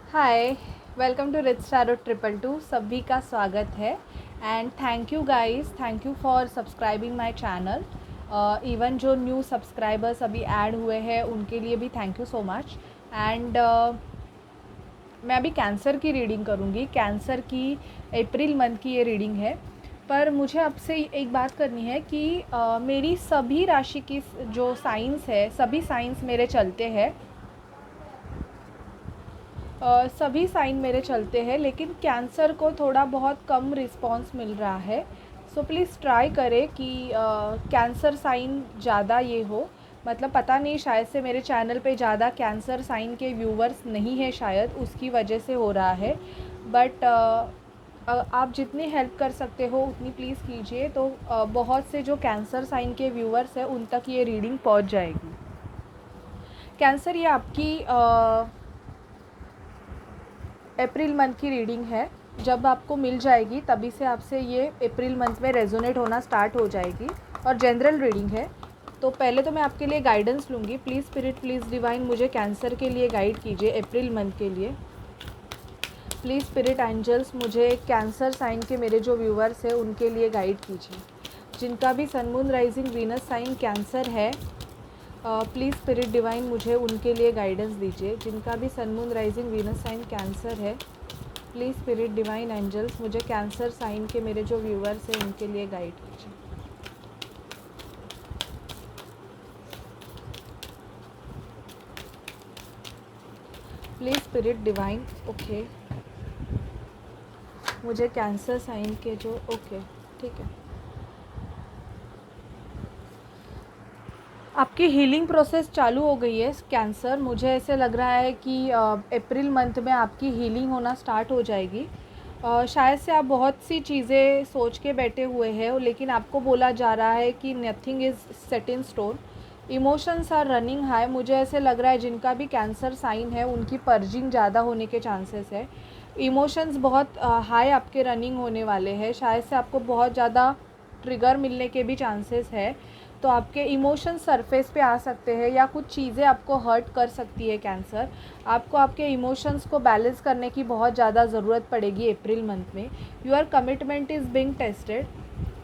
Hi, welcome to rich tarot 222। सभी का स्वागत है and thank you guys, thank you for subscribing my channel. Even जो new subscribers अभी ऐड हुए हैं उनके लिए भी thank you so much. And मैं अभी कैंसर की रीडिंग करूँगी। कैंसर की अप्रैल मंथ की ये रीडिंग है। पर मुझे आपसे एक बात करनी है कि मेरी सभी राशि की जो साइंस है, सभी साइंस मेरे चलते हैं। सभी साइन मेरे चलते हैं, लेकिन कैंसर को थोड़ा बहुत कम रिस्पांस मिल रहा है। सो प्लीज़ ट्राई करें कि कैंसर साइन ज़्यादा ये हो। मतलब पता नहीं, शायद से मेरे चैनल पे ज़्यादा कैंसर साइन के व्यूवर्स नहीं है, शायद उसकी वजह से हो रहा है। बट आप जितनी हेल्प कर सकते हो उतनी प्लीज़ कीजिए, तो बहुत से जो कैंसर साइन के व्यूवर्स हैं उन तक ये रीडिंग पहुंच जाएगी। कैंसर, ये आपकी अप्रैल मंथ की रीडिंग है। जब आपको मिल जाएगी तभी से आपसे ये अप्रैल मंथ में रेजोनेट होना स्टार्ट हो जाएगी और जनरल रीडिंग है। तो पहले तो मैं आपके लिए गाइडेंस लूँगी। प्लीज़ स्पिरिट, प्लीज़ डिवाइन, मुझे कैंसर के लिए गाइड कीजिए अप्रैल मंथ के लिए। प्लीज़ स्पिरिट एंजल्स, मुझे कैंसर साइन के मेरे जो व्यूवर्स हैं उनके लिए गाइड कीजिए। जिनका भी sun moon rising Venus sign Cancer है, प्लीज़ स्पिरिट डिवाइन मुझे उनके लिए गाइडेंस दीजिए। जिनका भी sun moon rising Venus sign Cancer है, प्लीज़ स्पिरिट डिवाइन एंजल्स मुझे कैंसर साइन के मेरे जो व्यूवर्स हैं उनके लिए गाइड कीजिए। प्लीज़ स्पिरिट डिवाइन, ओके, मुझे कैंसर साइन के जो, ओके ठीक है। आपकी हीलिंग प्रोसेस चालू हो गई है कैंसर। मुझे ऐसे लग रहा है कि अप्रैल मंथ में आपकी हीलिंग होना स्टार्ट हो जाएगी। शायद से आप बहुत सी चीज़ें सोच के बैठे हुए हैं, लेकिन आपको बोला जा रहा है कि nothing is set in stone. Emotions are running high. मुझे ऐसे लग रहा है जिनका भी कैंसर साइन है उनकी पर्जिंग ज़्यादा होने के चांसेस है। इमोशंस बहुत हाई आपके रनिंग होने वाले हैं। शायद से आपको बहुत ज़्यादा ट्रिगर मिलने के भी चांसेस है। तो आपके इमोशंस सरफेस पे आ सकते हैं या कुछ चीज़ें आपको हर्ट कर सकती है कैंसर। आपको आपके इमोशंस को बैलेंस करने की बहुत ज़्यादा ज़रूरत पड़ेगी अप्रैल मंथ में। Your commitment is being tested.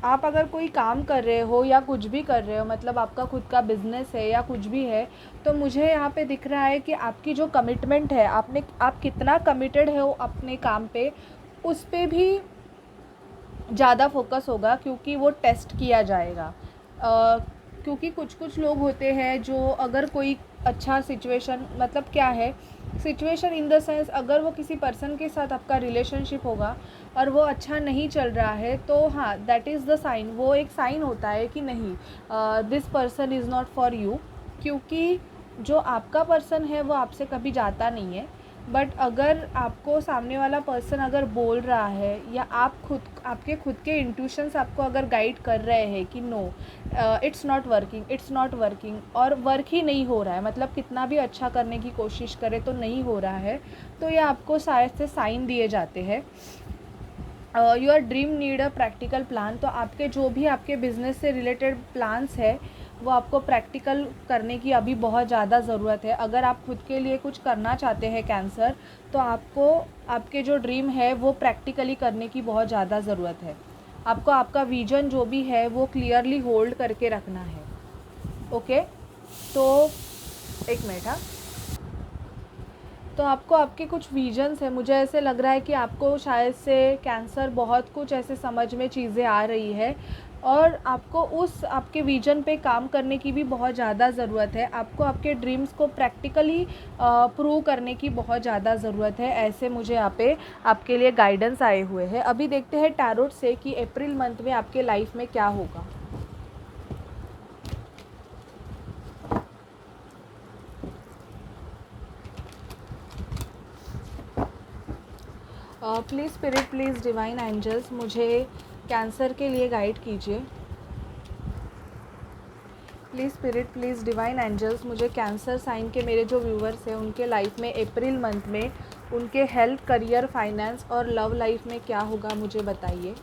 आप अगर कोई काम कर रहे हो या कुछ भी कर रहे हो, मतलब आपका खुद का बिजनेस है या कुछ भी है, तो मुझे यहाँ पे दिख रहा है कि आपकी जो कमिटमेंट है, आप कितना कमिटेड हो अपने काम पे, उस पे भी ज़्यादा फोकस होगा, क्योंकि वो टेस्ट किया जाएगा। क्योंकि कुछ कुछ लोग होते हैं जो अगर कोई अच्छा सिचुएशन, मतलब क्या है सिचुएशन इन द सेंस, अगर वो किसी पर्सन के साथ आपका रिलेशनशिप होगा और वो अच्छा नहीं चल रहा है, तो हाँ, दैट इज़ द साइन। वो एक साइन होता है कि नहीं, this person is not for you. क्योंकि जो आपका पर्सन है वो आपसे कभी जाता नहीं है। बट अगर आपको सामने वाला पर्सन अगर बोल रहा है, या आपके खुद के इंट्यूशंस आपको अगर गाइड कर रहे हैं कि no, it's not working, it's not working, और वर्क ही नहीं हो रहा है, मतलब कितना भी अच्छा करने की कोशिश करे तो नहीं हो रहा है, तो ये आपको शायद से साइन दिए जाते हैं। Your dream need a practical plan. तो आपके जो भी आपके बिजनेस से रिलेटेड प्लान्स है वो आपको प्रैक्टिकल करने की अभी बहुत ज़्यादा ज़रूरत है। अगर आप खुद के लिए कुछ करना चाहते हैं कैंसर, तो आपको आपके जो ड्रीम है वो प्रैक्टिकली करने की बहुत ज़्यादा ज़रूरत है। आपको आपका विजन जो भी है वो क्लियरली होल्ड करके रखना है। ओके, तो एक मिनट। हाँ, तो आपको आपके कुछ विजन्स हैं। मुझे ऐसे लग रहा है कि आपको शायद से कैंसर बहुत कुछ ऐसे समझ में चीज़ें आ रही है, और आपको उस आपके विजन पे काम करने की भी बहुत ज़्यादा ज़रूरत है। आपको आपके ड्रीम्स को प्रैक्टिकली प्रूव करने की बहुत ज़्यादा ज़रूरत है। ऐसे मुझे यहाँ पे आपके लिए गाइडेंस आए हुए हैं। अभी देखते हैं टैरोट से कि अप्रैल मंथ में आपके लाइफ में क्या होगा। Please spirit, please divine angels मुझे कैंसर के लिए गाइड कीजिए। Please spirit, please divine angels मुझे कैंसर साइन के मेरे जो व्यूवर्स हैं उनके लाइफ में अप्रैल मंथ में उनके हेल्थ, करियर, फाइनेंस और लव लाइफ में क्या होगा, मुझे बताइए।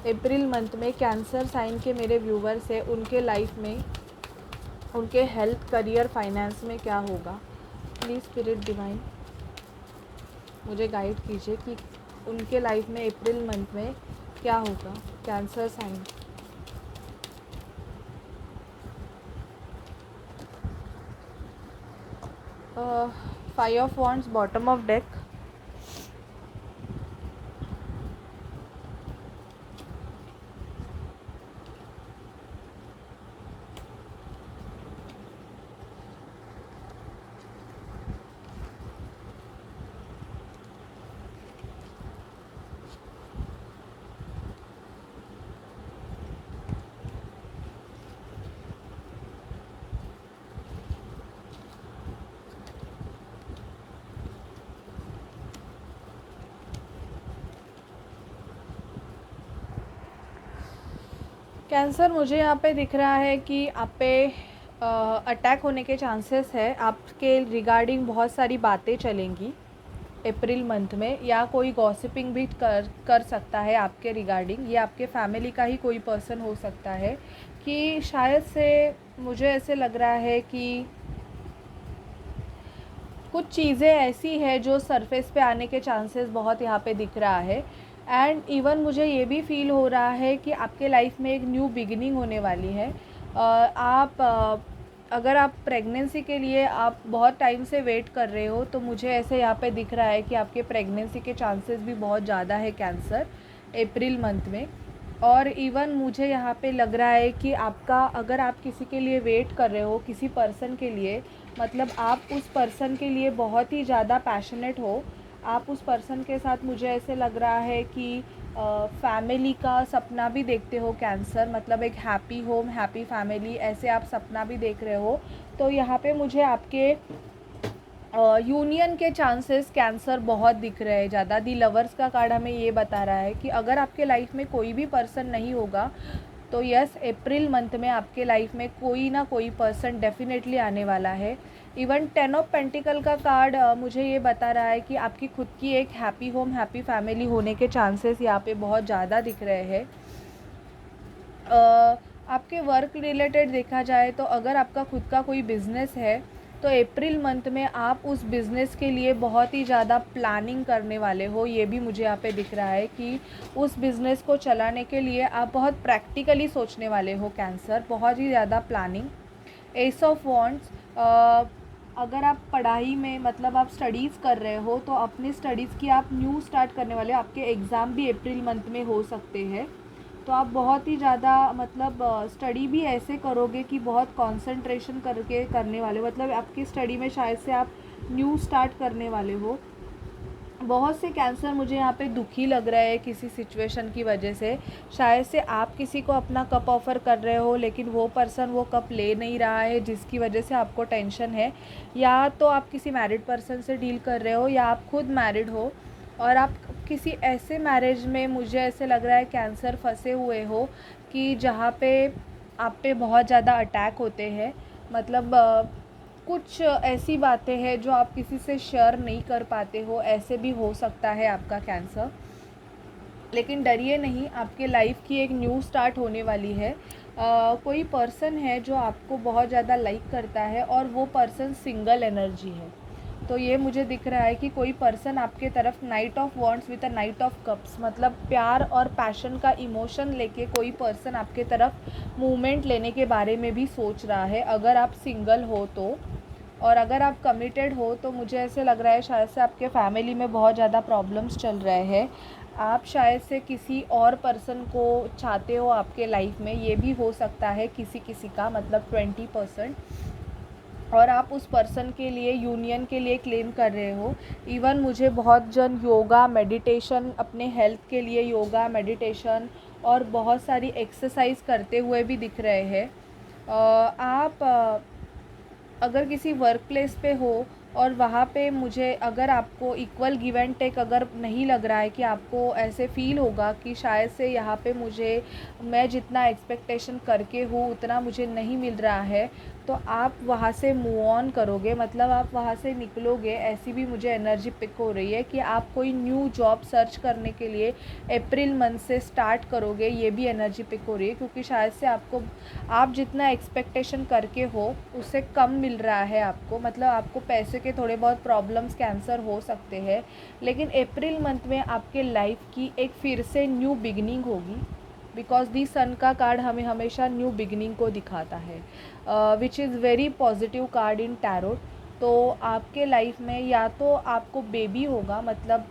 अप्रैल मंथ में कैंसर साइन के मेरे व्यूवर्स हैं उनके लाइफ में उनके हेल्थ, करियर, फाइनेंस में क्या होगा। Please spirit divine. मुझे गाइड कीजिए कि उनके लाइफ में अप्रैल मंथ में क्या होगा। Cancer sign. Five of wands bottom of deck. Cancer, मुझे यहाँ पे दिख रहा है कि आप पे अटैक होने के चांसेस है। आपके रिगार्डिंग बहुत सारी बातें चलेंगी अप्रैल मंथ में, या कोई गॉसिपिंग भी कर सकता है आपके रिगार्डिंग। ये आपके फैमिली का ही कोई पर्सन हो सकता है कि शायद से मुझे ऐसे लग रहा है कि कुछ चीज़ें ऐसी है जो सरफेस पे आने के चांसेस बहुत यहाँ पे दिख रहा है। एंड इवन मुझे ये भी फील हो रहा है कि आपके लाइफ में एक न्यू बिगिनिंग होने वाली है। अगर आप प्रेगनेंसी के लिए आप बहुत टाइम से वेट कर रहे हो, तो मुझे ऐसे यहाँ पे दिख रहा है कि आपके प्रेगनेंसी के चांसेस भी बहुत ज़्यादा है कैंसर अप्रैल मंथ में। और इवन मुझे यहाँ पे लग रहा है कि आपका, अगर आप किसी के लिए वेट कर रहे हो, किसी पर्सन के लिए, मतलब आप उस पर्सन के लिए बहुत ही ज़्यादा पैशनेट हो। आप उस पर्सन के साथ, मुझे ऐसे लग रहा है कि फैमिली का सपना भी देखते हो कैंसर, मतलब एक हैप्पी होम, हैप्पी फैमिली, ऐसे आप सपना भी देख रहे हो। तो यहाँ पे मुझे आपके यूनियन के चांसेस कैंसर बहुत दिख रहे हैं ज़्यादा। दी लवर्स का कार्ड हमें ये बता रहा है कि अगर आपके लाइफ में कोई भी पर्सन नहीं होगा, तो यस, अप्रैल मंथ में आपके लाइफ में कोई ना कोई पर्सन डेफिनेटली आने वाला है। इवन 10 ऑफ पेंटिकल का कार्ड मुझे ये बता रहा है कि आपकी खुद की एक हैप्पी होम, हैप्पी फैमिली होने के चांसेस यहाँ पे बहुत ज़्यादा दिख रहे हैं। आपके वर्क रिलेटेड देखा जाए तो अगर आपका खुद का कोई बिज़नेस है, तो अप्रैल मंथ में आप उस बिज़नेस के लिए बहुत ही ज़्यादा प्लानिंग करने वाले हो। ये भी मुझे यहाँ पे दिख रहा है कि उस बिज़नेस को चलाने के लिए आप बहुत प्रैक्टिकली सोचने वाले हो कैंसर, बहुत ही ज़्यादा प्लानिंग। एस ऑफ वॉन्ड्स, अगर आप पढ़ाई में, मतलब आप स्टडीज़ कर रहे हो, तो अपनी स्टडीज़ की आप न्यू स्टार्ट करने वाले हो। आपके एग्ज़ाम भी अप्रैल मंथ में हो सकते हैं, तो आप बहुत ही ज़्यादा, मतलब स्टडी भी ऐसे करोगे कि बहुत कंसंट्रेशन करके करने वाले हो। मतलब आपकी स्टडी में शायद से आप न्यू स्टार्ट करने वाले हो। बहुत से कैंसर मुझे यहाँ पे दुखी लग रहा है किसी सिचुएशन की वजह से। शायद से आप किसी को अपना कप ऑफ़र कर रहे हो, लेकिन वो पर्सन वो कप ले नहीं रहा है, जिसकी वजह से आपको टेंशन है। या तो आप किसी मैरिड पर्सन से डील कर रहे हो, या आप खुद मैरिड हो और आप किसी ऐसे मैरिज में, मुझे ऐसे लग रहा है कैंसर, फंसे हुए हो कि जहाँ पे आप पे बहुत ज़्यादा अटैक होते हैं। मतलब कुछ ऐसी बातें हैं जो आप किसी से शेयर नहीं कर पाते हो, ऐसे भी हो सकता है आपका कैंसर। लेकिन डरिए नहीं, आपके लाइफ की एक न्यू स्टार्ट होने वाली है। कोई पर्सन है जो आपको बहुत ज़्यादा लाइक करता है, और वो पर्सन सिंगल एनर्जी है। तो ये मुझे दिख रहा है कि कोई पर्सन आपके तरफ, night of wands with a night of cups, मतलब प्यार और पैशन का इमोशन लेके कोई पर्सन आपके तरफ मूवमेंट लेने के बारे में भी सोच रहा है, अगर आप सिंगल हो तो। और अगर आप कमिटेड हो, तो मुझे ऐसे लग रहा है शायद से आपके फैमिली में बहुत ज़्यादा प्रॉब्लम्स चल रहे हैं। आप शायद से किसी और पर्सन को चाहते हो आपके लाइफ में, ये भी हो सकता है किसी किसी का, मतलब 20%। और आप उस पर्सन के लिए, यूनियन के लिए क्लेम कर रहे हो। इवन मुझे बहुत जन योगा, मेडिटेशन, अपने हेल्थ के लिए योगा, मेडिटेशन और बहुत सारी एक्सरसाइज करते हुए भी दिख रहे हैं। आप अगर किसी वर्क प्लेस पे हो और वहाँ पे, मुझे अगर आपको इक्वल गिव एंड टेक अगर नहीं लग रहा है, कि आपको ऐसे फ़ील होगा कि शायद से यहाँ पे मुझे, मैं जितना एक्सपेक्टेशन करके हूँ उतना मुझे नहीं मिल रहा है, तो आप वहाँ से मूव ऑन करोगे, मतलब आप वहाँ से निकलोगे। ऐसी भी मुझे एनर्जी पिक हो रही है कि आप कोई न्यू जॉब सर्च करने के लिए अप्रैल मंथ से स्टार्ट करोगे, ये भी एनर्जी पिक हो रही है। क्योंकि शायद से आपको, आप जितना एक्सपेक्टेशन करके हो उससे कम मिल रहा है आपको, मतलब आपको पैसे के थोड़े बहुत प्रॉब्लम्स कैंसर हो सकते हैं। लेकिन अप्रैल मंथ में आपके लाइफ की एक फिर से न्यू बिगिनिंग होगी, बिकॉज दी सन का कार्ड हमें हमेशा न्यू बिगिनिंग को दिखाता है, which is very positive card in tarot. तो आपके लाइफ में या तो आपको बेबी होगा, मतलब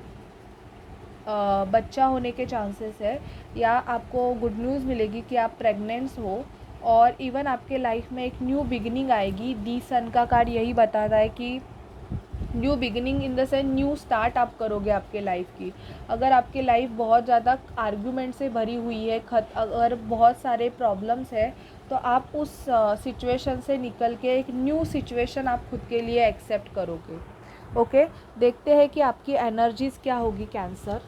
बच्चा होने के चांसेस है, या आपको गुड न्यूज़ मिलेगी कि आप प्रेग्नेंट्स हो, और इवन आपके लाइफ में एक न्यू बिगिनिंग आएगी। दी सन का कार्ड यही बताता है कि new beginning in the sense new start आप करोगे आपके लाइफ की। अगर आपके लाइफ बहुत ज़्यादा आर्ग्यूमेंट से भरी हुई है, अगर बहुत सारे प्रॉब्लम्स है, तो आप उस सिचुएशन से निकल के एक न्यू सिचुएशन आप खुद के लिए एक्सेप्ट करोगे। ओके, देखते हैं कि आपकी एनर्जीज़ क्या होगी कैंसर।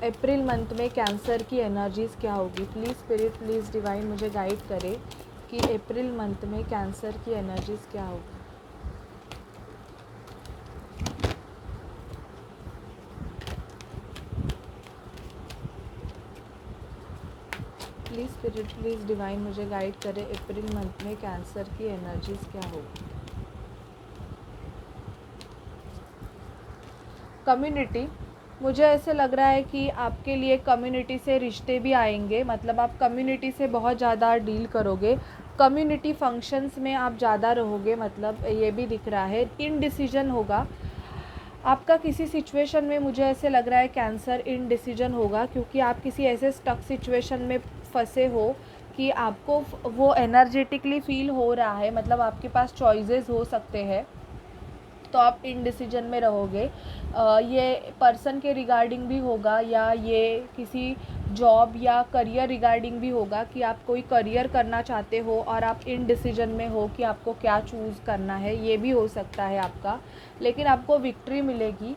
अप्रैल मंथ में कैंसर की एनर्जीज़ क्या होगी। प्लीज़ स्पिरिट, प्लीज़ डिवाइन मुझे गाइड करें कि अप्रैल मंथ में कैंसर की एनर्जीज़ क्या होगी। प्लीज़ स्पिरिट, प्लीज़ डिवाइन मुझे गाइड करें अप्रैल मंथ में कैंसर की एनर्जीज़ क्या होगी। कम्युनिटी, मुझे ऐसे लग रहा है कि आपके लिए कम्युनिटी से रिश्ते भी आएंगे, मतलब आप कम्युनिटी से बहुत ज़्यादा डील करोगे, कम्युनिटी फंक्शंस में आप ज़्यादा रहोगे, मतलब ये भी दिख रहा है। इनडिसीजन होगा आपका किसी सिचुएशन में, मुझे ऐसे लग रहा है कैंसर इनडिसीजन होगा, क्योंकि आप किसी ऐसे स्टक सिचुएशन में फंसे हो कि आपको वो एनर्जेटिकली फील हो रहा है, मतलब आपके पास चॉइसेस हो सकते हैं, तो आप इनडिसीजन में रहोगे। ये पर्सन के रिगार्डिंग भी होगा, या ये किसी जॉब या करियर रिगार्डिंग भी होगा कि आप कोई करियर करना चाहते हो और आप इनडिसीजन में हो कि आपको क्या चूज़ करना है, ये भी हो सकता है आपका। लेकिन आपको विक्ट्री मिलेगी।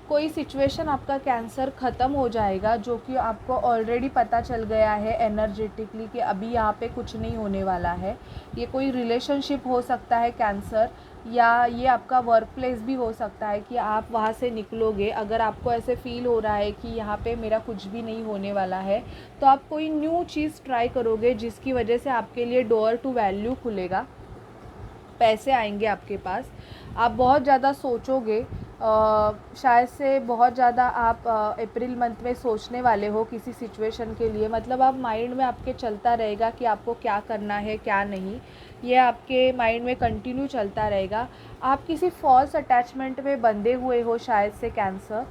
कोई सिचुएशन आपका कैंसर ख़त्म हो जाएगा, जो कि आपको ऑलरेडी पता चल गया है एनर्जेटिकली कि अभी यहाँ पे कुछ नहीं होने वाला है। ये कोई रिलेशनशिप हो सकता है कैंसर, या ये आपका वर्क प्लेस भी हो सकता है कि आप वहाँ से निकलोगे। अगर आपको ऐसे फ़ील हो रहा है कि यहाँ पे मेरा कुछ भी नहीं होने वाला है, तो आप कोई न्यू चीज़ ट्राई करोगे, जिसकी वजह से आपके लिए डोर टू वैल्यू खुलेगा, पैसे आएंगे आपके पास। आप बहुत ज़्यादा सोचोगे, शायद से बहुत ज़्यादा आप अप्रैल मंथ में सोचने वाले हो किसी सिचुएशन के लिए, मतलब आप माइंड में आपके चलता रहेगा कि आपको क्या करना है क्या नहीं, ये आपके माइंड में कंटिन्यू चलता रहेगा। आप किसी फॉल्स अटैचमेंट में बंधे हुए हो शायद से कैंसर,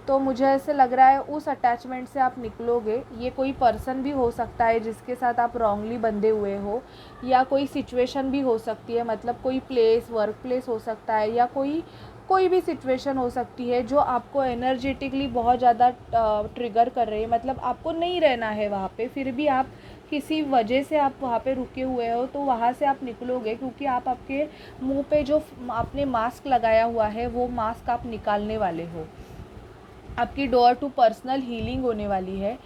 तो मुझे ऐसे लग रहा है उस अटैचमेंट से आप निकलोगे। ये कोई पर्सन भी हो सकता है जिसके साथ आप रॉन्गली बंधे हुए हो, या कोई सिचुएशन भी हो सकती है, मतलब कोई प्लेस, वर्क प्लेस हो सकता है, या कोई भी सिचुएशन हो सकती है जो आपको एनर्जेटिकली बहुत ज़्यादा ट्रिगर कर रही है, मतलब आपको नहीं रहना है वहाँ पे, फिर भी आप किसी वजह से आप वहाँ पे रुके हुए हो, तो वहाँ से आप निकलोगे, क्योंकि आप आपके मुंह पे जो आपने मास्क लगाया हुआ है वो मास्क आप निकालने वाले हो। आपकी डोर टू पर्सनल हीलिंग होने वाली है।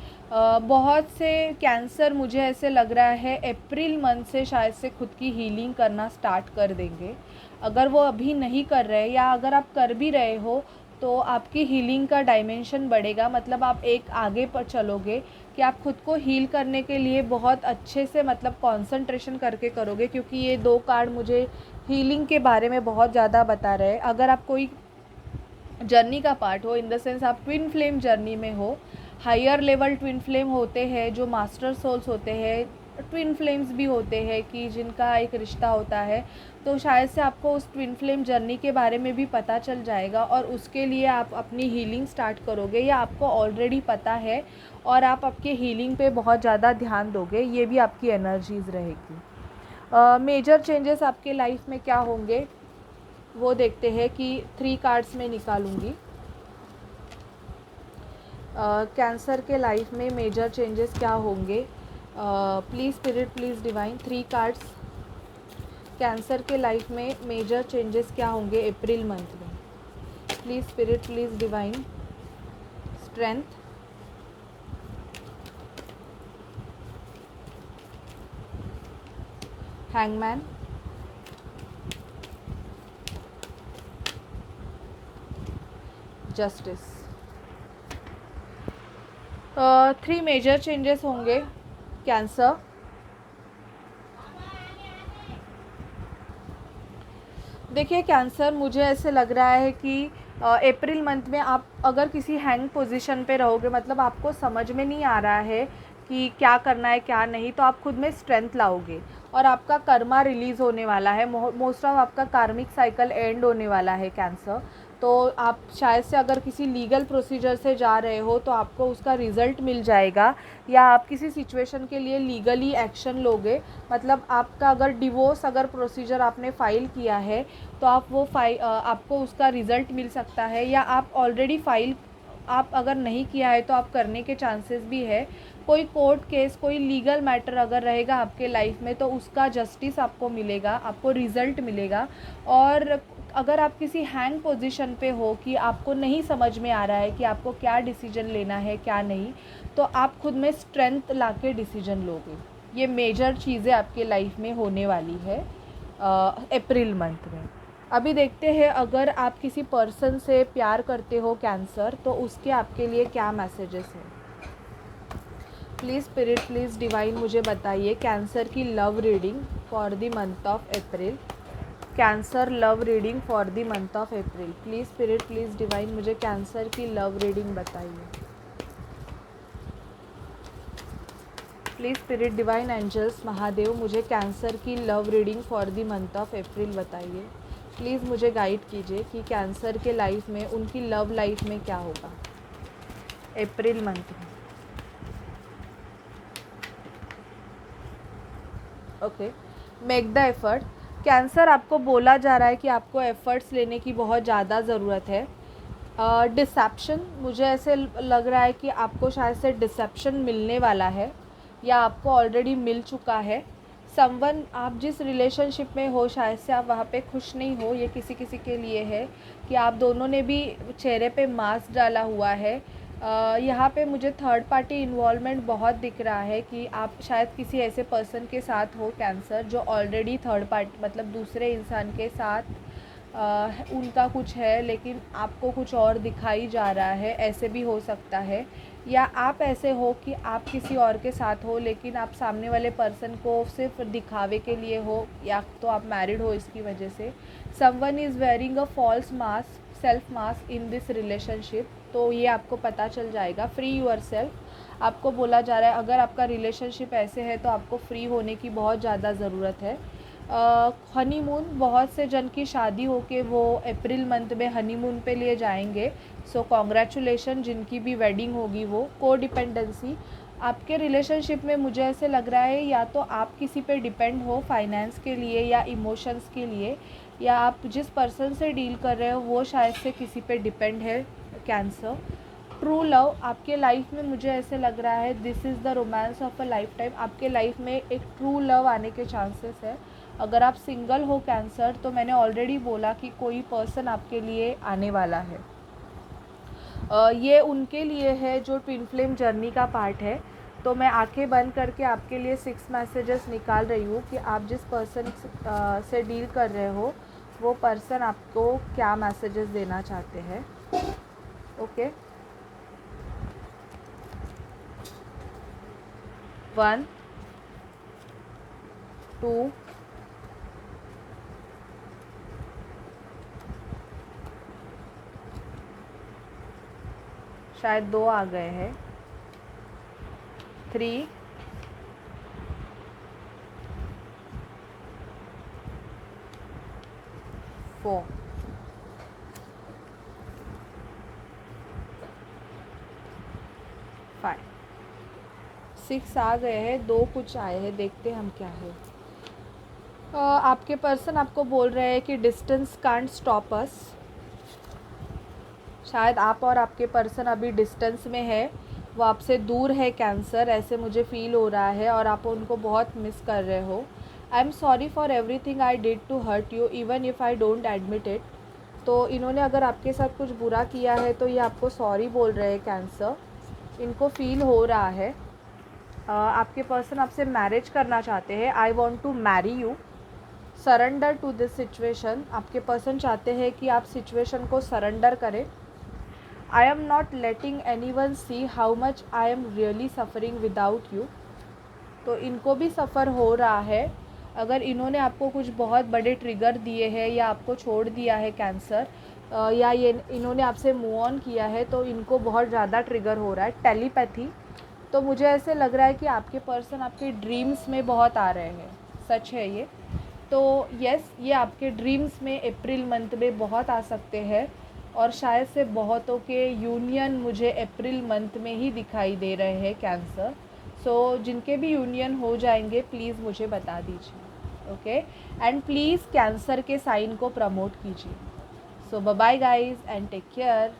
बहुत से कैंसर, मुझे ऐसे लग रहा है अप्रैल मंथ से शायद से खुद की हीलिंग करना स्टार्ट कर देंगे। अगर वो अभी नहीं कर रहे, या अगर आप कर भी रहे हो, तो आपकी हीलिंग का डायमेंशन बढ़ेगा, मतलब आप एक आगे पर चलोगे कि आप खुद को हील करने के लिए बहुत अच्छे से, मतलब कंसंट्रेशन करके करोगे, क्योंकि ये दो कार्ड मुझे हीलिंग के बारे में बहुत ज़्यादा बता रहे हैं। अगर आप कोई जर्नी का पार्ट हो, इन द सेंस आप ट्विन फ्लेम जर्नी में हो, हायर लेवल ट्विन फ्लेम होते हैं जो मास्टर सोल्स होते हैं, ट्विन फ्लेम्स भी होते हैं कि जिनका एक रिश्ता होता है, तो शायद से आपको उस ट्विन फ्लेम जर्नी के बारे में भी पता चल जाएगा, और उसके लिए आप अपनी हीलिंग स्टार्ट करोगे, या आपको ऑलरेडी पता है और आप आपके हीलिंग पे बहुत ज़्यादा ध्यान दोगे। ये भी आपकी एनर्जीज़ रहेगी। मेजर चेंजेस आपके लाइफ में क्या होंगे वो देखते हैं कि 3 कार्ड्स में निकालूंगी। कैंसर के लाइफ में मेजर चेंजेस क्या होंगे। Please spirit, please divine, 3 cards. Cancer के लाइफ में मेजर चेंजेस क्या होंगे अप्रैल मंथ में। Please spirit, please divine, strength, hangman, justice. 3 major changes होंगे कैंसर। देखिए कैंसर, मुझे ऐसे लग रहा है कि अप्रैल मंथ में आप अगर किसी हैंग पोजीशन पे रहोगे, मतलब आपको समझ में नहीं आ रहा है कि क्या करना है क्या नहीं, तो आप खुद में स्ट्रेंथ लाओगे और आपका कर्मा रिलीज़ होने वाला है। मोस्ट ऑफ आपका कार्मिक साइकिल एंड होने वाला है कैंसर। तो आप शायद से अगर किसी लीगल प्रोसीजर से जा रहे हो तो आपको उसका रिज़ल्ट मिल जाएगा, या आप किसी सिचुएशन के लिए लीगली एक्शन लोगे। मतलब आपका अगर डिवोर्स अगर प्रोसीजर आपने फ़ाइल किया है तो आप वो आपको उसका रिज़ल्ट मिल सकता है, या आप ऑलरेडी फ़ाइल आप अगर नहीं किया है तो आप करने के चांसेस भी है। कोई कोर्ट केस, कोई लीगल मैटर अगर रहेगा आपके लाइफ में तो उसका जस्टिस आपको मिलेगा, आपको रिज़ल्ट मिलेगा। और अगर आप किसी हैंग पोजीशन पे हो कि आपको नहीं समझ में आ रहा है कि आपको क्या डिसीजन लेना है क्या नहीं, तो आप खुद में स्ट्रेंथ ला के डिसीजन लोगे। ये मेजर चीज़ें आपके लाइफ में होने वाली है अप्रैल मंथ में। अभी देखते हैं अगर आप किसी पर्सन से प्यार करते हो कैंसर, तो उसके आपके लिए क्या मैसेजेस हैं। प्लीज़ स्पिरिट, प्लीज़ डिवाइन, मुझे बताइए कैंसर की love reading for the month of April. Cancer love reading for the month of April. Please spirit, please divine, मुझे कैंसर की लव रीडिंग बताइए। Please spirit, divine, angels, Mahadev, मुझे Cancer की love reading for the month of April बताइए। Please मुझे guide कीजिए कि cancer के लाइफ में, उनकी लव लाइफ में क्या होगा अप्रैल मंथ में। Okay, make the effort. Cancer, आपको बोला जा रहा है कि आपको एफ़र्ट्स लेने की बहुत ज़्यादा ज़रूरत है। डिसेप्शन, मुझे ऐसे लग रहा है कि आपको शायद से डिसेप्शन मिलने वाला है, या आपको ऑलरेडी मिल चुका है। समवन, आप जिस रिलेशनशिप में हो शायद से आप वहाँ पे खुश नहीं हो। ये किसी किसी के लिए है कि आप दोनों ने भी चेहरे पे मास्क डाला हुआ है। यहाँ पे मुझे थर्ड पार्टी इन्वॉल्वमेंट बहुत दिख रहा है कि आप शायद किसी ऐसे पर्सन के साथ हो कैंसर जो ऑलरेडी थर्ड पार्टी, मतलब दूसरे इंसान के साथ उनका कुछ है लेकिन आपको कुछ और दिखाई जा रहा है, ऐसे भी हो सकता है। या आप ऐसे हो कि आप किसी और के साथ हो लेकिन आप सामने वाले पर्सन को सिर्फ दिखावे के लिए हो, या तो आप मैरिड हो इसकी वजह से। Someone is wearing a false mask, self mask in this relationship, तो ये आपको पता चल जाएगा। फ्री यूर सेल्फ, आपको बोला जा रहा है अगर आपका रिलेशनशिप ऐसे है तो आपको फ्री होने की बहुत ज़्यादा ज़रूरत है। हनीमून, बहुत से जन की शादी हो के वो अप्रैल मंथ में हनीमून पे लिए जाएंगे, सो कॉन्ग्रेचुलेशन जिनकी भी वेडिंग होगी वो। को डिपेंडेंसी, आपके रिलेशनशिप में मुझे ऐसे लग रहा है या तो आप किसी पे डिपेंड हो फाइनेंस के लिए या इमोशंस के लिए, या आप जिस पर्सन से डील कर रहे हो वो शायद से किसी पे डिपेंड है कैंसर। ट्रू लव, आपके लाइफ में मुझे ऐसे लग रहा है this is the romance of a life time. आपके लाइफ में एक ट्रू लव आने के चांसेस है। अगर आप सिंगल हो कैंसर, तो मैंने ऑलरेडी बोला कि कोई पर्सन आपके लिए आने वाला है। ये उनके लिए है जो ट्विन फ्लेम जर्नी का पार्ट है। तो मैं आंखें बंद करके आपके लिए 6 मैसेजेस निकाल रही हूँ कि आप जिस पर्सन से डील कर रहे हो वो पर्सन आपको क्या मैसेजेस देना चाहते हैं। ओके, 1 2 शायद 2 आ गए हैं, 3 4 5 6 आ गए हैं, 2 कुछ आए हैं, देखते हैं हम क्या है। आपके पर्सन आपको बोल रहे हैं कि डिस्टेंस कांट स्टॉप अस। शायद आप और आपके पर्सन अभी डिस्टेंस में है, वो आपसे दूर है कैंसर, ऐसे मुझे फ़ील हो रहा है, और आप उनको बहुत मिस कर रहे हो। I am sorry for everything I did to hurt you even if I don't admit it. तो इन्होंने अगर आपके साथ कुछ बुरा किया है तो ये आपको सॉरी बोल रहे हैं कैंसर, इनको फ़ील हो रहा है। आपके पर्सन आपसे मैरिज करना चाहते हैं। I want to marry you, surrender to this situation. आपके पर्सन चाहते हैं कि आप सिचुएशन को सरेंडर करें। I am not letting anyone see how much I am really suffering without you. तो इनको भी सफ़र हो रहा है। अगर इन्होंने आपको कुछ बहुत बड़े ट्रिगर दिए हैं या आपको छोड़ दिया है कैंसर, या ये इन्होंने आपसे मूव ऑन किया है, तो इनको बहुत ज़्यादा ट्रिगर हो रहा है। टेलीपैथी, तो मुझे ऐसे लग रहा है कि आपके पर्सन आपके ड्रीम्स में बहुत आ रहे हैं। सच है ये। तो यस, ये आपके ड्रीम्स में अप्रैल मंथ में बहुत आ सकते हैं, और शायद से बहुतों के यूनियन मुझे अप्रैल मंथ में ही दिखाई दे रहे हैं कैंसर। सो जिनके भी यूनियन हो जाएंगे प्लीज़ मुझे बता दीजिए, ओके। एंड प्लीज़ कैंसर के साइन को प्रमोट कीजिए। So bye bye guys and take care.